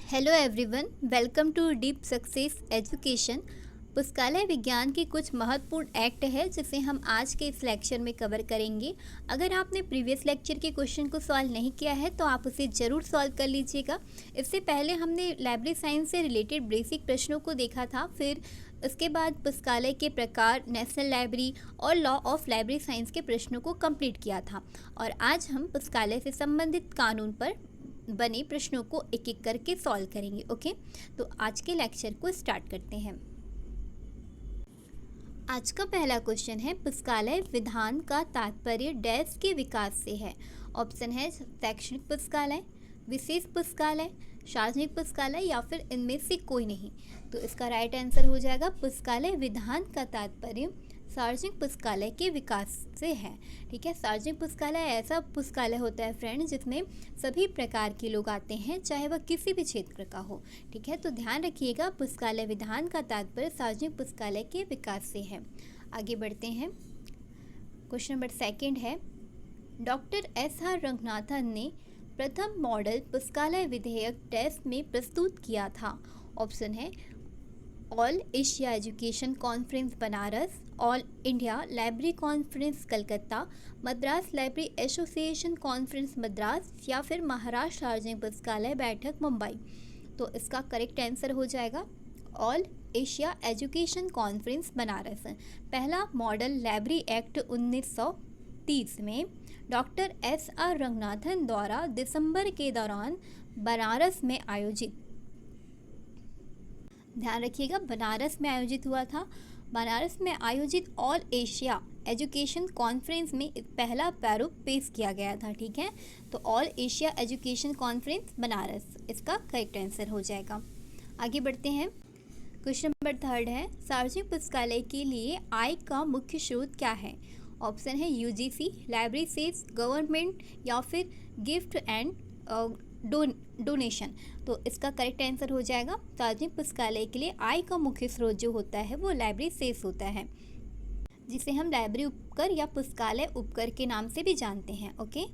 Hello everyone, welcome to Deep Success Education. पुस्तकालय विज्ञान की कुछ महत्वपूर्ण एक्ट है जिसे हम आज के इस लेक्चर में कवर करेंगे। अगर आपने प्रीवियस लेक्चर के क्वेश्चन को सॉल्व नहीं किया है तो आप उसे ज़रूर सॉल्व कर लीजिएगा। इससे पहले हमने लाइब्रेरी साइंस से रिलेटेड बेसिक प्रश्नों को देखा था, फिर उसके बाद पुस्तकालय के प्रकार, नेशनल लाइब्रेरी और लॉ ऑफ लाइब्रेरी साइंस के प्रश्नों को कंप्लीट किया था। और आज हम पुस्तकालय से संबंधित कानून पर बने प्रश्नों को एक एक करके सॉल्व करेंगे। ओके, तो आज के लेक्चर को स्टार्ट करते हैं। आज का पहला क्वेश्चन है, पुस्तकालय विधान का तात्पर्य डैश के विकास से है। ऑप्शन है शैक्षणिक पुस्तकालय, विशेष पुस्तकालय, सार्वजनिक पुस्तकालय या फिर इनमें से कोई नहीं। तो इसका राइट आंसर हो जाएगा पुस्तकालय विधान का तात्पर्य सार्वजनिक पुस्तकालय के विकास से है। ठीक है, सार्वजनिक पुस्तकालय ऐसा पुस्तकालय होता है फ्रेंड जिसमें सभी प्रकार के लोग आते हैं, चाहे वह किसी भी क्षेत्र का हो। ठीक है, तो ध्यान रखिएगा पुस्तकालय विधान का तात्पर्य सार्वजनिक पुस्तकालय के विकास से है। आगे बढ़ते हैं। क्वेश्चन नंबर सेकंड है, डॉक्टर एस.आर. रंगनाथन ने प्रथम मॉडल पुस्तकालय विधेयक टेस्ट में प्रस्तुत किया था। ऑप्शन है all Asia education conference Banaras, all India library conference Calcutta, Madras library association conference Madras या फिर महाराष्ट्र सार्वजनिक पुस्तकालय बैठक मुंबई। तो इसका करेक्ट आंसर हो जाएगा all Asia education conference Banaras. पहला मॉडल लाइब्रेरी एक्ट 1930 में डॉक्टर एस.आर. रंगनाथन द्वारा दिसंबर के दौरान बनारस में आयोजित, ध्यान रखिएगा बनारस में आयोजित हुआ था। बनारस में आयोजित ऑल एशिया एजुकेशन कॉन्फ्रेंस में पहला प्रारूप पेश किया गया था। ठीक है, तो all Asia education conference Banaras इसका करेक्ट आंसर हो जाएगा। आगे बढ़ते हैं। क्वेश्चन नंबर थर्ड है, सार्वजनिक पुस्तकालय के लिए आय का मुख्य स्रोत क्या है। ऑप्शन है यूजीसी, लाइब्रेरी सेल्स, गवर्नमेंट या फिर गिफ्ट एंड डोनेशन। तो इसका करेक्ट आंसर हो जाएगा सार्वजनिक पुस्तकालय के लिए आय का मुख्य स्रोत जो होता है वो लाइब्रेरी सेस होता है, जिसे हम लाइब्रेरी उपकर या पुस्तकालय उपकर के नाम से भी जानते हैं। ओके,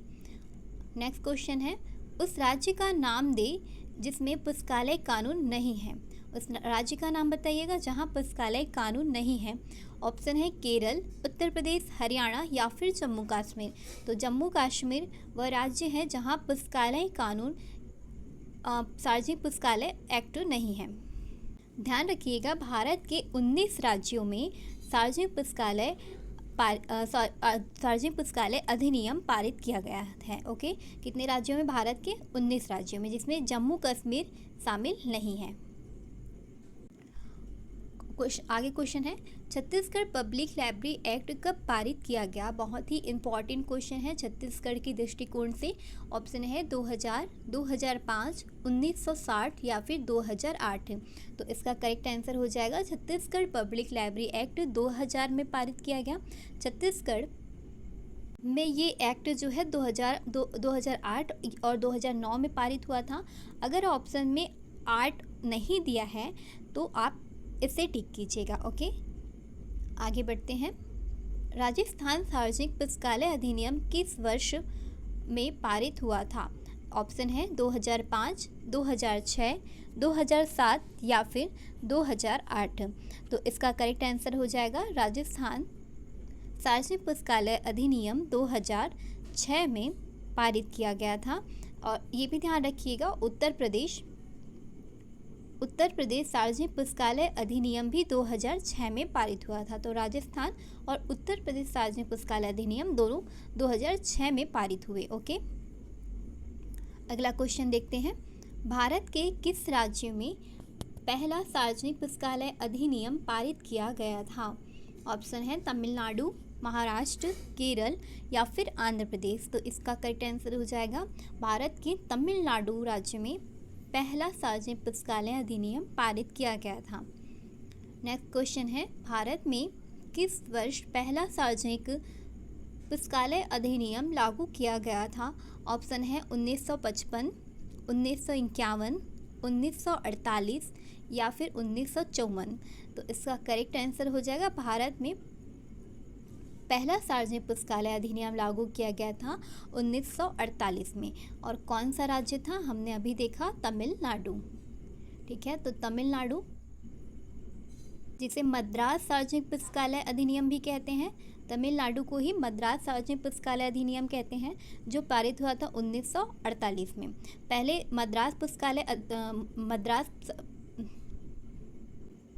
नेक्स्ट क्वेश्चन है, उस राज्य का नाम दे जिसमें पुस्तकालय कानून नहीं है। उस राज्य का नाम बताइएगा जहां पुस्तकालय कानून नहीं है। ऑप्शन है केरल, उत्तर प्रदेश, हरियाणा या फिर जम्मू कश्मीर। तो जम्मू कश्मीर वह राज्य है जहां पुस्तकालय कानून सार्वजनिक पुस्तकालय एक्ट नहीं है। ध्यान रखिएगा भारत के 19 राज्यों में सार्वजनिक पुस्तकालय अधिनियम पारित किया गया है। ओके, कितने राज्यों में? भारत के 19 राज्यों में, जिसमें जम्मू कश्मीर शामिल नहीं है। आगे क्वेश्चन है, छत्तीसगढ़ पब्लिक लाइब्रेरी एक्ट कब पारित किया गया। बहुत ही इंपॉर्टेंट क्वेश्चन है छत्तीसगढ़ के दृष्टिकोण से। ऑप्शन है 2000, 2005, 1960 या फिर 2008। तो इसका करेक्ट आंसर हो जाएगा छत्तीसगढ़ पब्लिक लाइब्रेरी एक्ट 2000 में पारित किया गया। छत्तीसगढ़ में ये एक्ट जो है 2008 और 2009 में पारित हुआ था। अगर ऑप्शन में 8 नहीं दिया है तो आप इसे टिक कीजिएगा। ओके, आगे बढ़ते हैं। राजस्थान सार्वजनिक पुस्तकालय अधिनियम किस वर्ष में पारित हुआ था। ऑप्शन है 2005, 2006, 2007 या फिर 2008। तो इसका करेक्ट आंसर हो जाएगा राजस्थान सार्वजनिक पुस्तकालय अधिनियम 2006 में पारित किया गया था। और ये भी ध्यान रखिएगा उत्तर प्रदेश सार्वजनिक पुस्तकालय अधिनियम भी 2006 में पारित हुआ था। तो राजस्थान और उत्तर प्रदेश सार्वजनिक पुस्तकालय अधिनियम दोनों 2006 में पारित हुए। ओके, अगला क्वेश्चन देखते हैं, भारत के किस राज्य में पहला सार्वजनिक पुस्तकालय अधिनियम पारित किया गया था। ऑप्शन है तमिलनाडु, महाराष्ट्र, केरल या फिर आंध्र प्रदेश। तो इसका करेक्ट आंसर हो जाएगा भारत के तमिलनाडु राज्य में पहला सार्वजनिक पुस्तकालय अधिनियम पारित किया गया था। नेक्स्ट क्वेश्चन है, भारत में किस वर्ष पहला सार्वजनिक पुस्तकालय अधिनियम लागू किया गया था। ऑप्शन है 1955, 1951, 1948 या फिर 1954। तो इसका करेक्ट आंसर हो जाएगा भारत में पहला सार्वजनिक पुस्तकालय अधिनियम लागू किया गया था 1948 में। और कौन सा राज्य था, हमने अभी देखा तमिलनाडु। ठीक है। तो तमिलनाडु, जिसे मद्रास सार्वजनिक पुस्तकालय अधिनियम भी कहते हैं, तमिलनाडु को ही मद्रास सार्वजनिक पुस्तकालय अधिनियम कहते हैं, जो पारित हुआ था 1948 में। पहले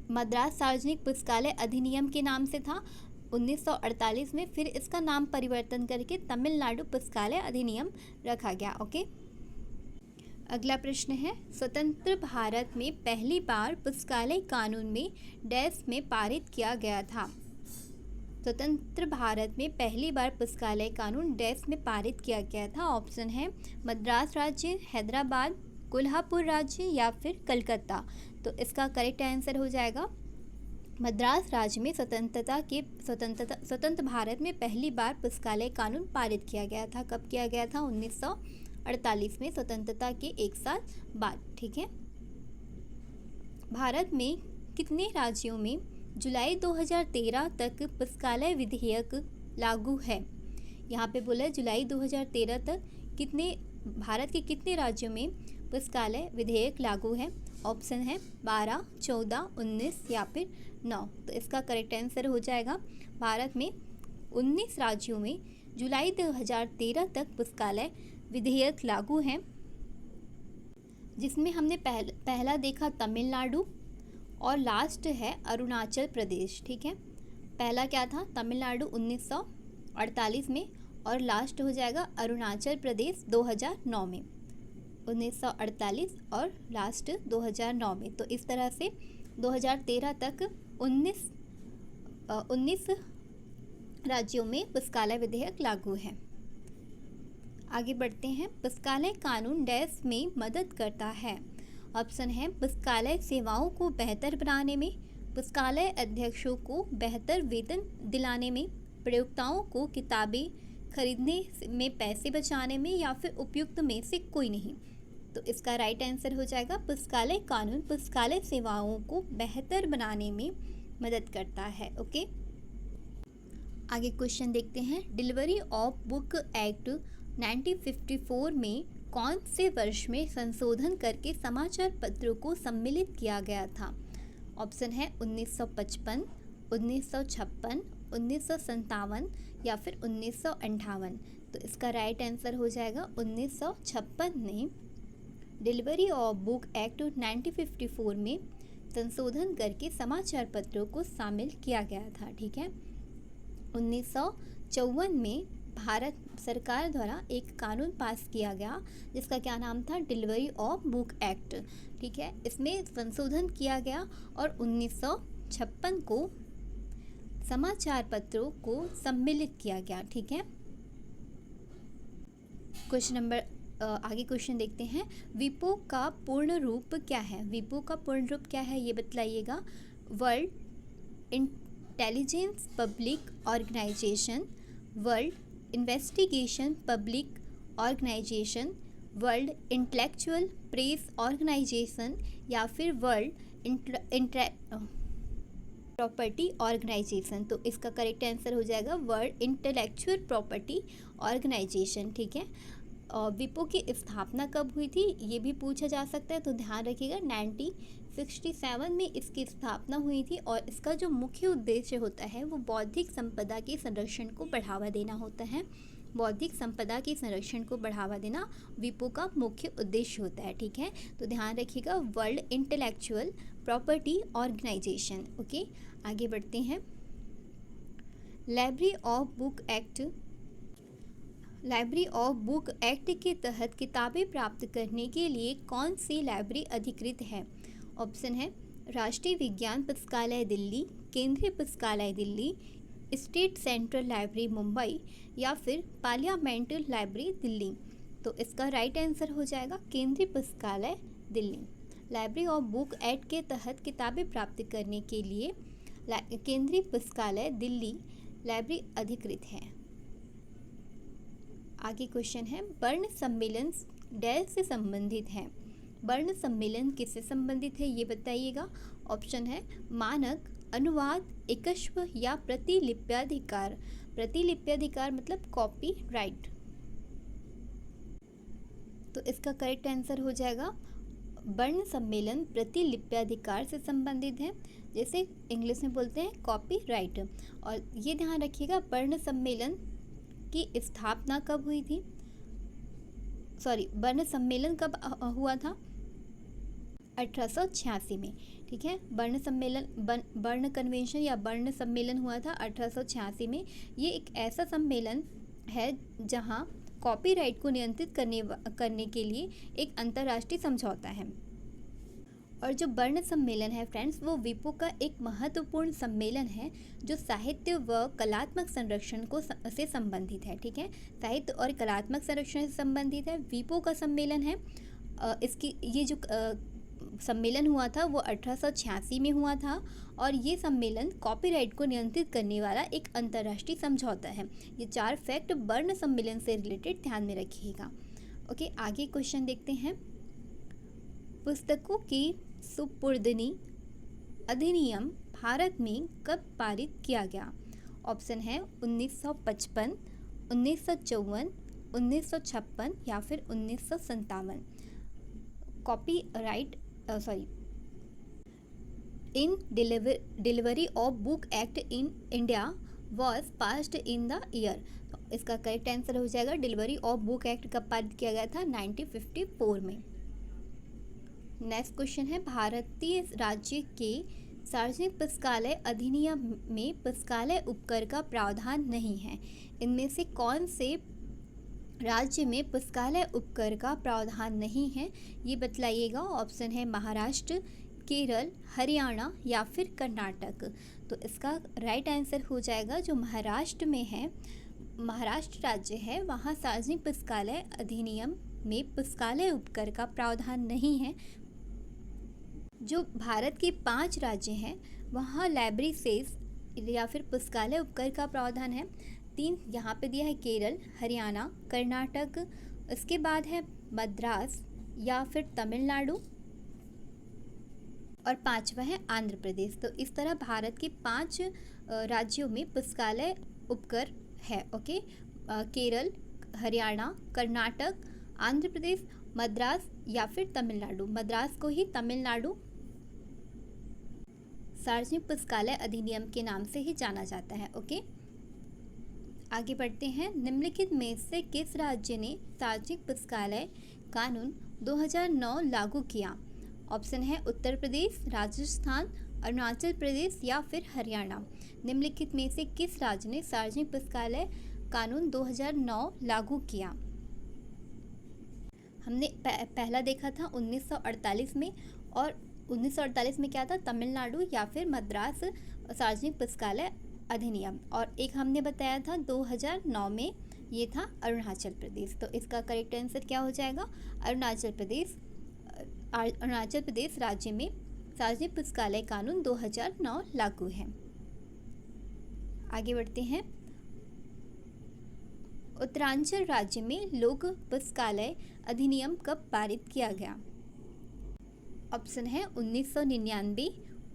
मद्रास सार्वजनिक पुस्तकालय अधिनियम के नाम से था 1948 में, फिर इसका नाम परिवर्तन करके तमिलनाडु पुस्तकालय अधिनियम रखा गया। ओके, अगला प्रश्न है, स्वतंत्र भारत में पहली बार पुस्तकालय कानून में डैश में पारित किया गया था। स्वतंत्र भारत में पहली बार पुस्तकालय कानून डैश में पारित किया गया था। ऑप्शन है मद्रास राज्य, हैदराबाद, कोल्हापुर राज्य या फिर कलकत्ता। तो इसका करेक्ट आंसर हो जाएगा मद्रास राज्य में स्वतंत्र भारत में पहली बार पुस्तकालय कानून पारित किया गया था। कब किया गया था? 1948 में, स्वतंत्रता के एक साल बाद। ठीक है। भारत में कितने राज्यों में जुलाई 2013 तक पुस्तकालय विधेयक लागू है? यहाँ पे बोला है जुलाई 2013 तक भारत के कितने राज्यों में पुस्तकालय विधेयक लागू है? ऑप्शन है 12, 14, 19 या फिर 9। तो इसका करेक्ट आंसर हो जाएगा भारत में 19 राज्यों में जुलाई 2013 तक पुस्तकालय विधेयक लागू है, जिसमें हमने पहला देखा तमिलनाडु और लास्ट है अरुणाचल प्रदेश। ठीक है, पहला क्या था? तमिलनाडु 1948 में और लास्ट हो जाएगा अरुणाचल प्रदेश 2009 में। 1948 और लास्ट 2009 में। तो इस तरह से 2013 तक 19 राज्यों में पुस्तकालय विधेयक लागू है। आगे बढ़ते हैं, पुस्तकालय कानून डैश में मदद करता है। ऑप्शन है पुस्तकालय सेवाओं को बेहतर बनाने में, पुस्तकालय अध्यक्षों को बेहतर वेतन दिलाने में, प्रयोक्ताओं को किताबें खरीदने में पैसे बचाने में, या फिर उपयुक्त में से कोई नहीं। तो इसका राइट आंसर हो जाएगा पुस्तकालय कानून पुस्तकालय सेवाओं को बेहतर बनाने में मदद करता है। ओके, आगे क्वेश्चन देखते हैं, डिलीवरी ऑफ बुक एक्ट 1954 में कौन से वर्ष में संशोधन करके समाचार पत्रों को सम्मिलित किया गया था? ऑप्शन है 1955, 1956, 1957 या फिर 1958। तो इसका राइट आंसर हो जाएगा 1956 में डिलीवरी ऑफ बुक एक्ट 1954 में संशोधन करके समाचार पत्रों को शामिल किया गया था। ठीक है। 1954 में भारत सरकार द्वारा एक कानून पास किया गया, जिसका क्या नाम था? Delivery of book act. ठीक है, इसमें संशोधन किया गया और 1956 को समाचार पत्रों को सम्मिलित किया गया। ठीक है। आगे क्वेश्चन देखते हैं, विपो का पूर्ण रूप क्या है? विपो का पूर्ण रूप क्या है, ये बतलाइएगा। World intelligence public organisation, world investigation public organisation, world intellectual press organisation या फिर वर्ल्ड प्रॉपर्टी ऑर्गेनाइजेशन। तो इसका करेक्ट आंसर हो जाएगा वर्ल्ड इंटेलेक्चुअल प्रॉपर्टी ऑर्गेनाइजेशन। ठीक है। और विपो की स्थापना कब हुई थी, ये भी पूछा जा सकता है, तो ध्यान रखिएगा 1967 में इसकी स्थापना हुई थी। और इसका जो मुख्य उद्देश्य होता है वो बौद्धिक संपदा के संरक्षण को बढ़ावा देना होता है। बौद्धिक संपदा के संरक्षण को बढ़ावा देना विपो का मुख्य उद्देश्य होता है। ठीक है, तो ध्यान रखिएगा World Intellectual Property Organization. Okay, आगे बढ़ते हैं, लाइब्रेरी ऑफ बुक एक्ट के तहत किताबें प्राप्त करने के लिए कौन सी लाइब्रेरी अधिकृत है? ऑप्शन है राष्ट्रीय विज्ञान पुस्तकालय दिल्ली, केंद्रीय पुस्तकालय Delhi, state central library Mumbai या फिर पार्लियामेंट लाइब्रेरी दिल्ली। तो इसका राइट आंसर हो जाएगा केंद्रीय पुस्तकालय Delhi. Library of book act के तहत किताबें प्राप्त करने के लिए केंद्रीय पुस्तकालय दिल्ली लाइब्रेरी अधिकृत है। आगे क्वेश्चन है, वर्ण सम्मेलन डैश से संबंधित है? वर्ण सम्मेलन किससे संबंधित है, ये बताइएगा। ऑप्शन है मानक, अनुवाद, एकस्व या प्रतिलिप्याधिकार। प्रतिलिप्याधिकार मतलब कॉपीराइट। तो इसका करेक्ट आंसर हो जाएगा वर्ण सम्मेलन प्रतिलिप्याधिकार से संबंधित है, जैसे इंग्लिश में बोलते हैं कॉपीराइट। और ये ध्यान रखिएगा, वर्ण सम्मेलन की स्थापना कब हुई थी, वर्ण सम्मेलन कब हुआ था, 1886 में। ठीक है, वर्ण सम्मेलन वर्ण कन्वेंशन या वर्ण सम्मेलन हुआ था 1886 में। ये एक ऐसा सम्मेलन है जहां कॉपीराइट को नियंत्रित करने के लिए एक अंतर्राष्ट्रीय समझौता है। और जो वर्ण सम्मेलन है फ्रेंड्स, वो वीपो का एक महत्वपूर्ण सम्मेलन है जो साहित्य व कलात्मक संरक्षण से संबंधित है। ठीक है, साहित्य और कलात्मक संरक्षण से संबंधित है, वीपो का सम्मेलन है। इसकी ये जो सम्मेलन हुआ था वो 1886 में हुआ था, और ये सम्मेलन कॉपीराइट को नियंत्रित करने वाला एक अंतर्राष्ट्रीय समझौता है। ये 4 फैक्ट वर्ण सम्मेलन से रिलेटेड ध्यान में रखिएगा। ओके, आगे क्वेश्चन देखते हैं। पुस्तकों की सुपुर्दगी अधिनियम भारत में कब पारित किया गया? ऑप्शन है 1955, 1954, 1956 या फिर 1957। Copyright in delivery of book act in India was passed in the year. इसका करेक्ट आंसर हो जाएगा, डिलीवरी ऑफ बुक एक्ट कब पारित किया गया था? 1954 में। नेक्स्ट क्वेश्चन है, भारतीय राज्य के सार्वजनिक पुस्तकालय अधिनियम में पुस्तकालय उपकर का प्रावधान नहीं है। इनमें से कौन से राज्य में पुस्तकालय उपकर का प्रावधान नहीं है, ये बतलाइएगा। ऑप्शन है महाराष्ट्र, केरल, हरियाणा या फिर कर्नाटक। तो इसका राइट आंसर हो जाएगा जो महाराष्ट्र में है, महाराष्ट्र राज्य है, वहाँ सार्वजनिक पुस्तकालय अधिनियम में पुस्तकालय उपकर का प्रावधान नहीं है। जो भारत के 5 राज्य हैं वहाँ लाइब्रेरी सेस या फिर पुस्तकालय उपकर का प्रावधान है। 3 यहाँ पे दिया है, केरल, हरियाणा, कर्नाटक। इसके बाद है मद्रास या फिर तमिलनाडु, और 5वां है आंध्र प्रदेश। तो इस तरह भारत के 5 राज्यों में पुस्तकालय उपकर है। ओके, केरल, हरियाणा, कर्नाटक, आंध्र प्रदेश, मद्रास या फिर तमिलनाडु। मद्रास को ही तमिलनाडु सार्वजनिक पुस्तकालय अधिनियम के नाम से ही जाना जाता है। ओके, आगे बढ़ते हैं। निम्नलिखित में से किस राज्य ने सार्वजनिक पुस्तकालय कानून 2009 लागू किया? ऑप्शन है उत्तर प्रदेश, राजस्थान, अरुणाचल प्रदेश या फिर हरियाणा। निम्नलिखित में से किस राज्य ने सार्वजनिक पुस्तकालय कानून 2009 लागू किया? हमने पहला देखा था 1948 में, और 1948 में क्या था? तमिलनाडु या फिर मद्रास सार्वजनिक पुस्तकालय अधिनियम। और एक हमने बताया था 2009 में, ये था अरुणाचल प्रदेश। तो इसका करेक्ट आंसर क्या हो जाएगा? अरुणाचल प्रदेश। अरुणाचल प्रदेश राज्य में सार्वजनिक पुस्तकालय कानून 2009 लागू है। आगे बढ़ते हैं। उत्तरांचल राज्य में लोक पुस्तकालय अधिनियम कब पारित किया गया? ऑप्शन है 1999,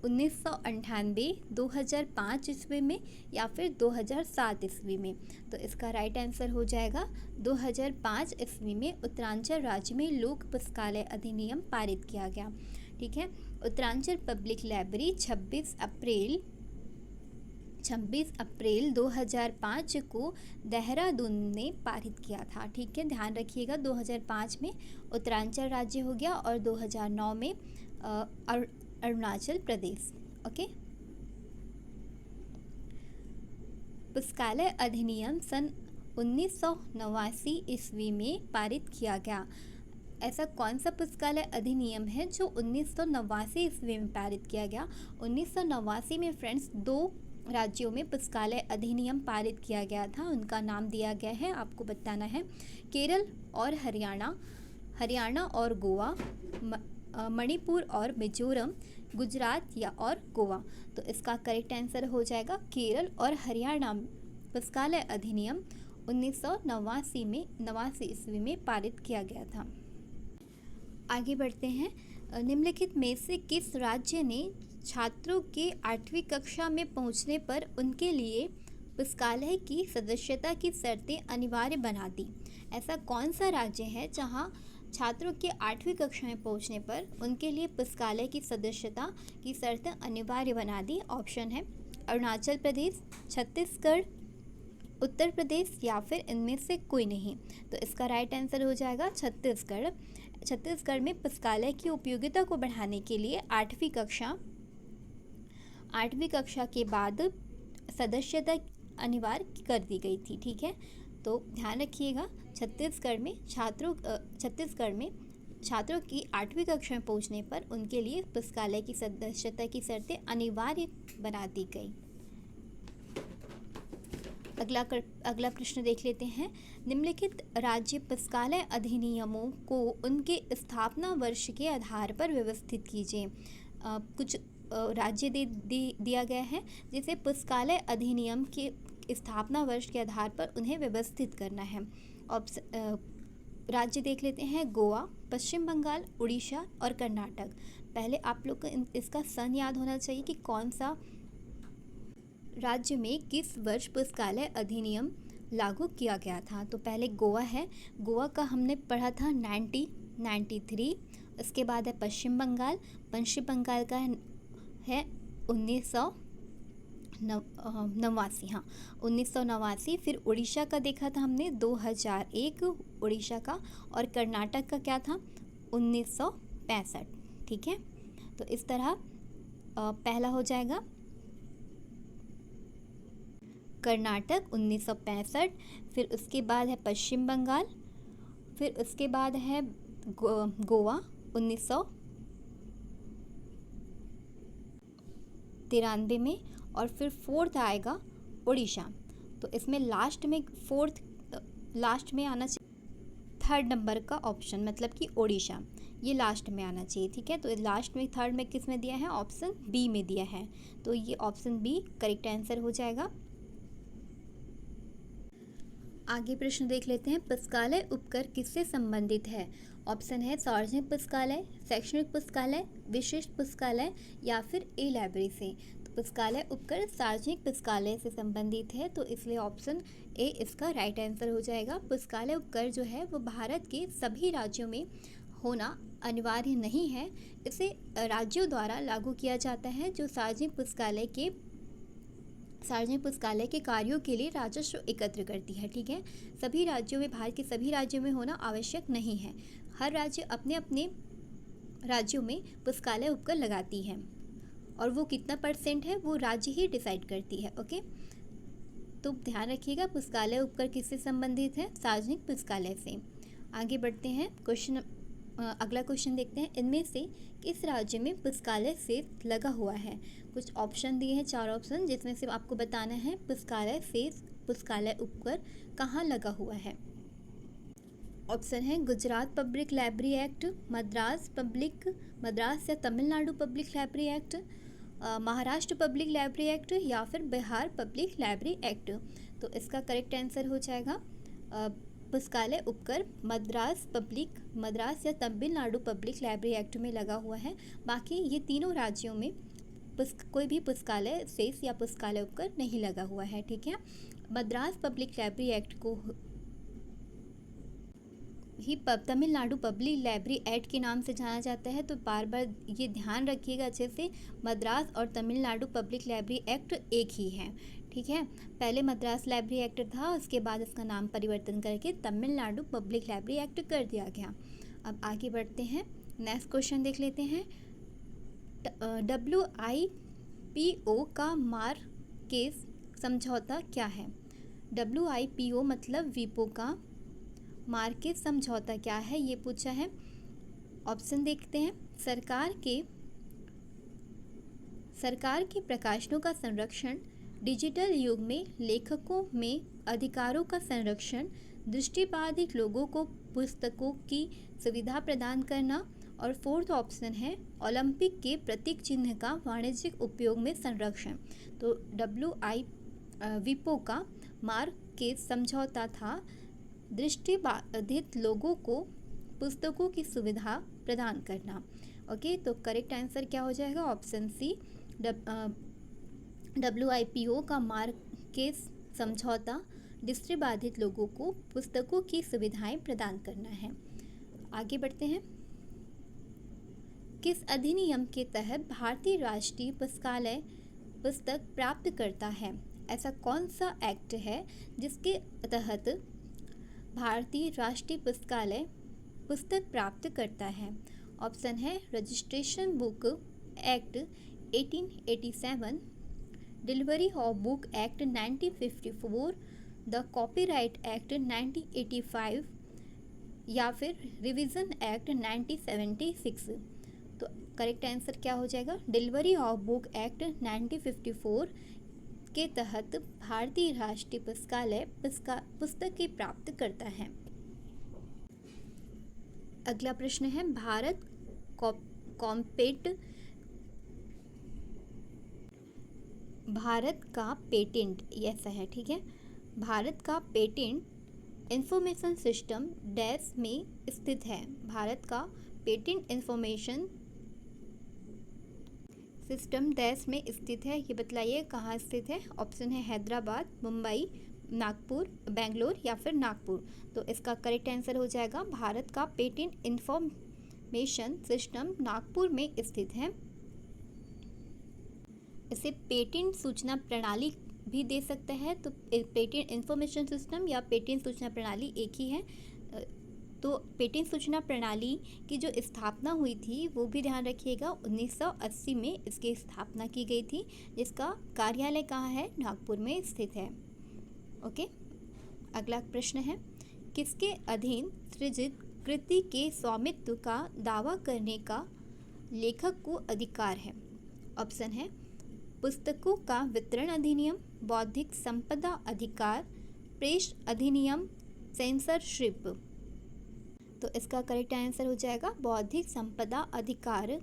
1998, 2005 ईस्वी में या फिर 2007 ईस्वी में। तो इसका राइट आंसर हो जाएगा 2005 ईस्वी में उत्तरांचल राज्य में लोक पुस्तकालय अधिनियम पारित किया गया। ठीक है, उत्तरांचल पब्लिक लाइब्रेरी 26 अप्रैल 2005 को देहरादून ने पारित किया था। ठीक है, ध्यान रखिएगा 2005 में उत्तरांचल राज्य हो गया और 2009 में अरुणाचल प्रदेश। ओके, पुस्तकालय अधिनियम सन 1989 ईस्वी में पारित किया गया। ऐसा कौन सा पुस्तकालय अधिनियम है जो 1989 ईस्वी में पारित किया गया? 1989 में फ्रेंड्स 2 राज्यों में पुस्तकालय अधिनियम पारित किया गया था, उनका नाम दिया गया है, आपको बताना है। केरल और हरियाणा और गोवा, मणिपुर और मिजोरम, गुजरात या और गोवा। तो इसका करेक्ट आंसर हो जाएगा केरल और हरियाणा पुस्तकालय अधिनियम 1989 ईस्वी में पारित किया गया था। आगे बढ़ते हैं। निम्नलिखित में से किस राज्य ने छात्रों के 8वीं कक्षा में पहुंचने पर उनके लिए पुस्तकालय की सदस्यता की शर्तें अनिवार्य बना दी? ऐसा कौन सा राज्य है जहां छात्रों के 8वीं कक्षा में पहुंचने पर उनके लिए पुस्तकालय की सदस्यता की शर्त अनिवार्य बना दी। ऑप्शन है अरुणाचल प्रदेश, छत्तीसगढ़, उत्तर प्रदेश या फिर इनमें से कोई नहीं। तो इसका राइट आंसर हो जाएगा छत्तीसगढ़। छत्तीसगढ़ में पुस्तकालय की उपयोगिता को बढ़ाने के लिए 8वीं कक्षा के बाद सदस्यता अनिवार्य कर दी गई थी। ठीक है, तो ध्यान रखिएगा छत्तीसगढ़ में छात्रों की 8वीं कक्षा में पहुंचने पर उनके लिए पुस्तकालय की सदस्यता की शर्तें अनिवार्य बना दी गई। अगला प्रश्न देख लेते हैं। निम्नलिखित राज्य पुस्तकालय अधिनियमों को उनके स्थापना वर्ष के आधार पर व्यवस्थित कीजिए। कुछ राज्य दिया गया है जिसे पुस्तकालय अधिनियम के स्थापना वर्ष के आधार पर उन्हें व्यवस्थित करना है। राज्य देख लेते हैं गोवा, पश्चिम बंगाल, उड़ीसा और कर्नाटक। पहले आप लोग को इसका सन याद होना चाहिए कि कौन सा राज्य में किस वर्ष पुस्तकालय अधिनियम लागू किया गया था। तो पहले गोवा है, गोवा का हमने पढ़ा था 1993। इसके बाद है पश्चिम बंगाल का है 1989। हाँ, 1989। फिर उड़ीसा का देखा था हमने 2001 उड़ीसा का, और कर्नाटक का क्या था 1965। ठीक है, तो इस तरह पहला हो जाएगा कर्नाटक 1965। फिर उसके बाद है पश्चिम बंगाल, फिर उसके बाद है गोवा 1993 में, और फिर फोर्थ आएगा उड़ीसा। तो इसमें लास्ट में आना चाहिए थर्ड नंबर का ऑप्शन, मतलब कि उड़ीसा, ये लास्ट में आना चाहिए। ठीक है, तो लास्ट में थर्ड में किस में दिया है, ऑप्शन बी में दिया है, तो ये ऑप्शन बी करेक्ट आंसर हो जाएगा। आगे प्रश्न देख लेते हैं। पुस्तकालय उपकर किससे संबंधित है। ऑप्शन है सार्वजनिक पुस्तकालय, शैक्षणिक पुस्तकालय, विशिष्ट पुस्तकालय या फिर ई लाइब्रेरी से। तो पुस्तकालय उपकर सार्वजनिक पुस्तकालय से संबंधित है, तो इसलिए ऑप्शन ए इसका राइट आंसर हो जाएगा। पुस्तकालय उपकर जो है वो भारत के सभी राज्यों में होना अनिवार्य नहीं है, इसे राज्यों द्वारा लागू किया जाता है जो सार्वजनिक पुस्तकालय के कार्यों के लिए राजस्व एकत्र करती है। ठीक है, सभी राज्यों में, भारत के सभी राज्यों में होना आवश्यक नहीं है। हर राज्य अपने अपने राज्यों में पुस्तकालय उपकर लगाती है, और वो कितना % है वो राज्य ही डिसाइड करती है। ओके, तो ध्यान रखिएगा पुस्तकालय उपकर किससे संबंधित है, सार्वजनिक पुस्तकालय से। आगे बढ़ते हैं, अगला क्वेश्चन देखते हैं। इनमें से किस राज्य में पुस्तकालय से लगा हुआ है। कुछ ऑप्शन दिए हैं, 4 ऑप्शन, जिसमें से आपको बताना है पुस्तकालय उपकर कहाँ लगा हुआ है। ऑप्शन है Gujarat public library act, Madras या Tamil Nadu public library act, Maharashtra public library act या फिर बिहार पब्लिक लाइब्रेरी एक्ट। तो इसका करेक्ट आंसर हो जाएगा पुस्तकालय उपकर मद्रास या तमिलनाडु पब्लिक लाइब्रेरी एक्ट में लगा हुआ है। बाकी ये तीनों राज्यों में कोई भी पुस्तकालय शेष या पुस्तकालय उपकर नहीं लगा हुआ है। ठीक है, मद्रास पब्लिक लाइब्रेरी एक्ट को ही तमिलनाडु पब्लिक लाइब्रेरी एक्ट के नाम से जाना जाता है। तो बार बार ये ध्यान रखिएगा अच्छे से, मद्रास और तमिलनाडु पब्लिक लाइब्रेरी एक्ट एक ही है। ठीक है, पहले मद्रास लाइब्रेरी एक्ट था, उसके बाद इसका नाम परिवर्तन करके तमिलनाडु पब्लिक लाइब्रेरी एक्ट कर दिया गया। अब आगे बढ़ते हैं, नेक्स्ट क्वेश्चन देख लेते हैं। WIPO का मार्केस समझौता क्या है। WIPO मतलब विपो का मार्केस समझौता क्या है, ये पूछा है। ऑप्शन देखते हैं। सरकार के प्रकाशनों का संरक्षण, डिजिटल युग में लेखकों में अधिकारों का संरक्षण, दृष्टिबाधित लोगों को पुस्तकों की सुविधा प्रदान करना, और फोर्थ ऑप्शन है ओलंपिक के प्रतीक चिन्ह का वाणिज्यिक उपयोग में संरक्षण। तो WIPO का मार्केस समझौता था दृष्टिबाधित लोगों को पुस्तकों की सुविधा प्रदान करना। ओके, तो करेक्ट आंसर क्या हो जाएगा, ऑप्शन सी। WIPO का मार्केस समझौता दृष्टिबाधित लोगों को पुस्तकों की सुविधाएं प्रदान करना है। आगे बढ़ते हैं। किस अधिनियम के तहत भारतीय राष्ट्रीय पुस्तकालय पुस्तक प्राप्त करता है? ऐसा कौन सा एक्ट है जिसके तहत भारतीय राष्ट्रीय पुस्तकालय पुस्तक प्राप्त करता है? ऑप्शन है registration book act 1887, delivery of book act 1954, the copyright act 1985 या फिर रिवीजन एक्ट 1976। तो करेक्ट आंसर क्या हो जाएगा? डिलीवरी ऑफ बुक एक्ट 1954 के तहत भारतीय राष्ट्रीय पुस्तकालय पुस्तक की प्राप्त करता है। अगला प्रश्न है भारत का पेटेंट, ऐसा है, ठीक है। भारत का पेटेंट इंफॉर्मेशन सिस्टम डैश में स्थित है। भारत का पेटेंट इंफॉर्मेशन सिस्टम डैश में स्थित है, ये बतलाइए कहाँ स्थित है। ऑप्शन है हैदराबाद, मुंबई, नागपुर, बेंगलोर या फिर नागपुर। तो इसका करेक्ट आंसर हो जाएगा भारत का पेटेंट इंफॉर्मेशन सिस्टम नागपुर में स्थित है। इसे पेटेंट सूचना प्रणाली भी दे सकते हैं, तो पेटेंट इंफॉर्मेशन सिस्टम या पेटेंट सूचना प्रणाली एक ही है। तो पेटेंट सूचना प्रणाली की जो स्थापना हुई थी वो भी ध्यान रखिएगा, 1980 में इसकी स्थापना की गई थी, जिसका कार्यालय कहाँ है? नागपुर में स्थित है। ओके, अगला प्रश्न है किसके अधीन सृजित कृति के स्वामित्व का दावा करने का लेखक को अधिकार है? ऑप्शन है पुस्तकों का वितरण अधिनियम, बौद्धिक संपदा अधिकार, प्रेस अधिनियम, सेंसरशिप। तो इसका करेक्ट आंसर हो जाएगा बौद्धिक संपदा अधिकार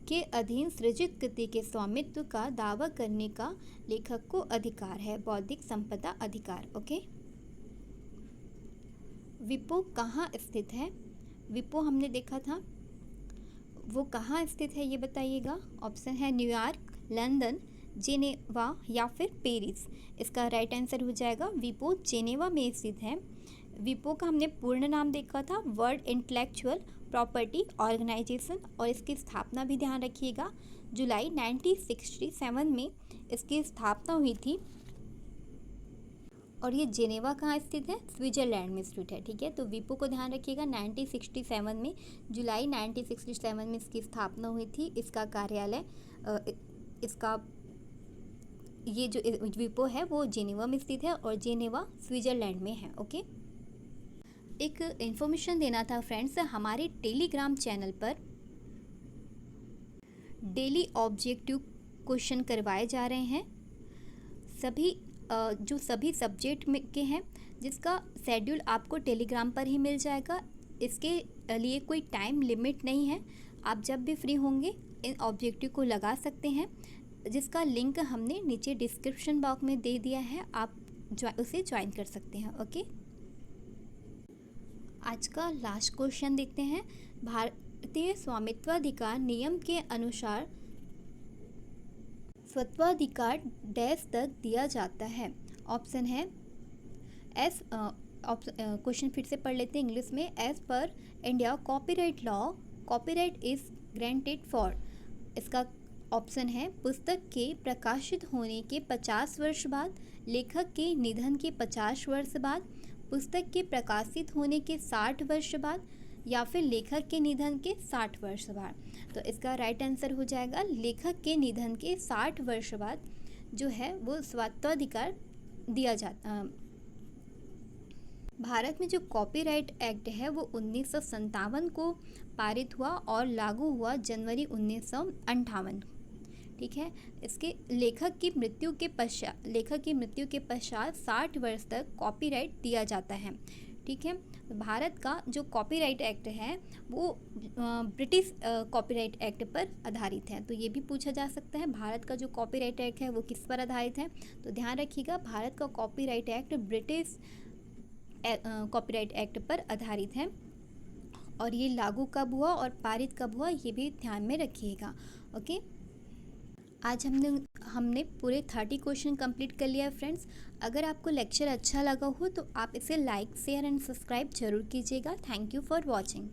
के अधीन सृजित कृति के स्वामित्व का दावा करने का लेखक को अधिकार है, बौद्धिक संपदा अधिकार। ओके, विपो कहाँ स्थित है? विपो हमने देखा था, वो कहाँ स्थित है ये बताइएगा। ऑप्शन है न्यूयॉर्क, लंदन, जेनेवा या फिर पेरिस। इसका राइट आंसर हो जाएगा विपो जेनेवा में स्थित है। विपो का हमने पूर्ण नाम देखा था, वर्ल्ड इंटेलेक्चुअल प्रॉपर्टी ऑर्गेनाइजेशन, और इसकी स्थापना भी ध्यान रखिएगा जुलाई 1967 में इसकी स्थापना हुई थी। और ये जेनेवा कहाँ स्थित है? स्विट्जरलैंड में स्थित है, ठीक है। तो विपो को ध्यान रखिएगा 1967 में, जुलाई 1967 में इसकी स्थापना हुई थी। इसका कार्यालय इसका ये जो विपो है वो जेनेवा में स्थित है और जेनेवा स्विट्जरलैंड में है। ओके, एक इन्फॉर्मेशन देना था फ्रेंड्स, हमारे टेलीग्राम चैनल पर डेली ऑब्जेक्टिव क्वेश्चन करवाए जा रहे हैं, सभी सब्जेक्ट में के हैं, जिसका शेड्यूल आपको टेलीग्राम पर ही मिल जाएगा। इसके लिए कोई टाइम लिमिट नहीं है, आप जब भी फ्री होंगे इन ऑब्जेक्टिव को लगा सकते हैं, जिसका लिंक हमने नीचे डिस्क्रिप्शन बॉक्स में दे दिया है, आप उसे ज्वाइन कर सकते हैं। ओके, आज का लास्ट क्वेश्चन देखते हैं। भारतीय स्वामित्वाधिकार नियम के अनुसार स्वत्वाधिकार डैश तक दिया जाता है? ऑप्शन है क्वेश्चन फिर से पढ़ लेते हैं इंग्लिश में। As per India copyright law, copyright is granted for. इसका ऑप्शन है पुस्तक के प्रकाशित होने के 50 वर्ष बाद, लेखक के निधन के 50 वर्ष बाद, पुस्तक के प्रकाशित होने के 60 वर्ष बाद, या फिर लेखक के निधन के 60 वर्ष बाद। तो इसका राइट आंसर हो जाएगा लेखक के निधन के 60 वर्ष बाद जो है वो स्वत्वाधिकार दिया जाता। भारत में जो कॉपीराइट एक्ट है वो 1957 को पारित हुआ और लागू हुआ जनवरी 1958, ठीक है। इसके लेखक की मृत्यु के पश्चात 60 वर्ष तक कॉपीराइट दिया जाता है, ठीक है। भारत का जो कॉपीराइट एक्ट है वो ब्रिटिश कॉपीराइट एक्ट पर आधारित है। तो ये भी पूछा जा सकता है भारत का जो कॉपीराइट एक्ट है वो किस पर आधारित है। तो ध्यान रखिएगा भारत का copyright act British copyright act पर आधारित है, और ये लागू कब हुआ और पारित कब हुआ ये भी ध्यान में रखिएगा। ओके, आज हमने पूरे 30 क्वेश्चन कंप्लीट कर लिया है फ्रेंड्स। अगर आपको लेक्चर अच्छा लगा हो तो आप इसे लाइक शेयर एंड सब्सक्राइब जरूर कीजिएगा। Thank you for watching.